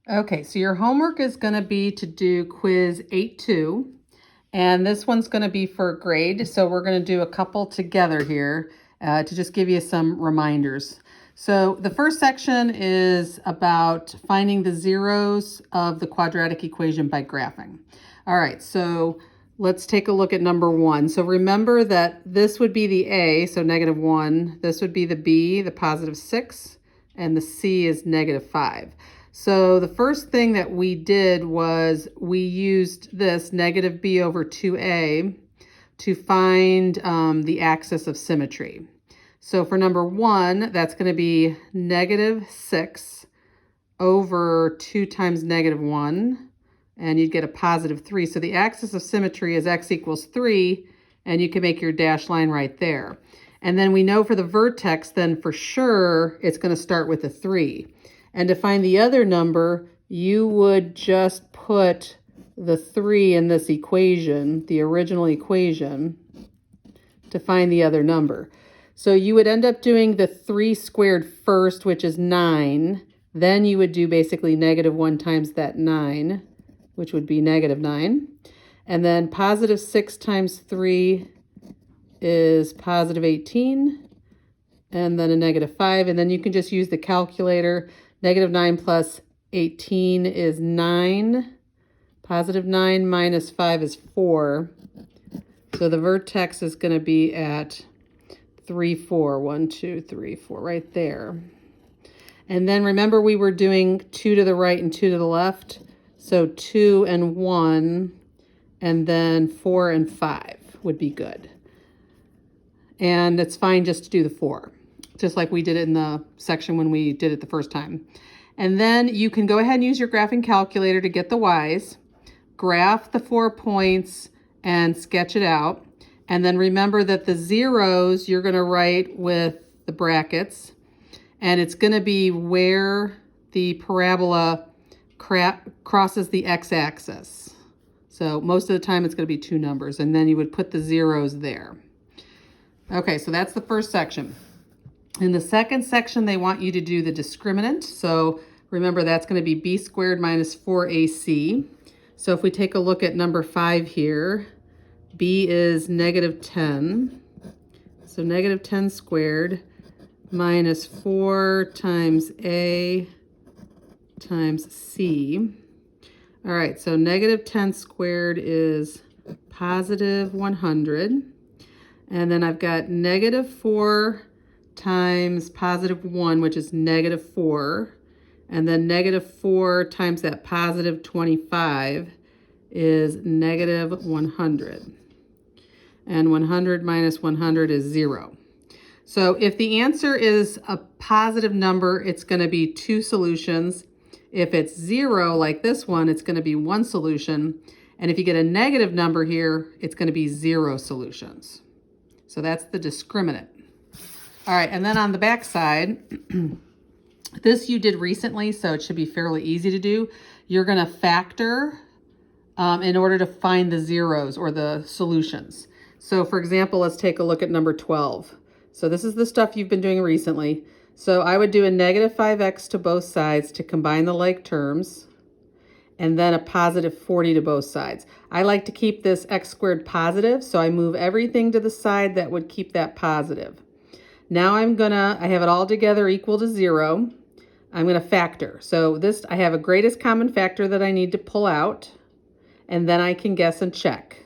Okay, so your homework is going to be to do quiz 8-2, and this one's going to be for grade. So we're going to do a couple together here to just give you some reminders. So the first section is about finding the zeros of the quadratic equation by graphing. All right, so let's take a look at number 1. So remember that this would be the A, so -1. This would be the B, the +6, and the C is -5. So the first thing that we did was we used this -b over 2a to find the axis of symmetry. So for number 1, that's going to be -6 over 2 times -1, and you'd get a +3. So the axis of symmetry is x equals 3, and you can make your dashed line right there. And then we know for the vertex, then for sure, it's going to start with a 3. And to find the other number, you would just put the 3 in this equation, the original equation, to find the other number. So you would end up doing the 3 squared first, which is 9. Then you would do basically -1 times that 9, which would be -9. And then +6 times 3 is +18. And then a -5. And then you can just use the calculator. -9 plus 18 is 9. +9 minus 5 is 4. So the vertex is going to be at 3, 4. 1, 2, 3, 4, right there. And then remember we were doing 2 to the right and 2 to the left. So 2 and 1, and then 4 and 5 would be good. And it's fine just to do the 4. Just like we did it in the section when we did it the first time. And then you can go ahead and use your graphing calculator to get the y's, graph the 4 points, and sketch it out. And then remember that the zeros you're going to write with the brackets, and it's going to be where the parabola crosses the x-axis. So most of the time it's going to be 2 numbers, and then you would put the zeros there. Okay, so that's the first section. In the second section, they want you to do the discriminant. So remember, that's going to be b squared minus 4ac. So if we take a look at number 5 here, b is -10. So -10 squared minus 4 times a times c. All right, so -10 squared is +100. And then I've got -4 times +1, which is -4. And then -4 times that +25 is -100. And 100 minus 100 is 0. So if the answer is a positive number, it's going to be 2 solutions. If it's 0, like this one, it's going to be 1 solution. And if you get a negative number here, it's going to be 0 solutions. So that's the discriminant. All right, and then on the back side, this you did recently, so it should be fairly easy to do. You're going to factor in order to find the zeros or the solutions. So for example, let's take a look at number 12. So this is the stuff you've been doing recently. So I would do a -5x to both sides to combine the like terms, and then a +40 to both sides. I like to keep this x squared positive, so I move everything to the side that would keep that positive. Now I have it all together equal to 0. I'm gonna factor. So this, I have a greatest common factor that I need to pull out, and then I can guess and check.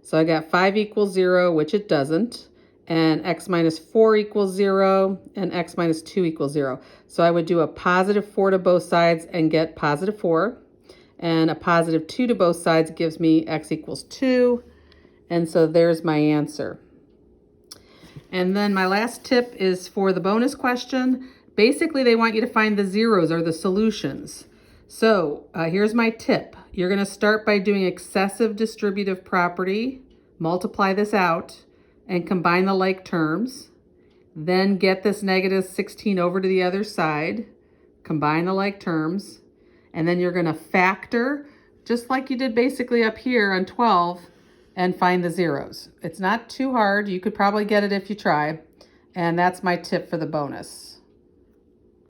So I got 5 equals 0, which it doesn't, and x minus 4 equals 0, and x minus 2 equals 0. So I would do a +4 to both sides and get +4, and a +2 to both sides gives me x equals 2, and so there's my answer. And then my last tip is for the bonus question. Basically, they want you to find the zeros or the solutions. So here's my tip. You're going to start by doing excessive distributive property, multiply this out, and combine the like terms. Then get this -16 over to the other side, combine the like terms, and then you're going to factor, just like you did basically up here on 12, and find the zeros. It's not too hard. You could probably get it if you try. And that's my tip for the bonus.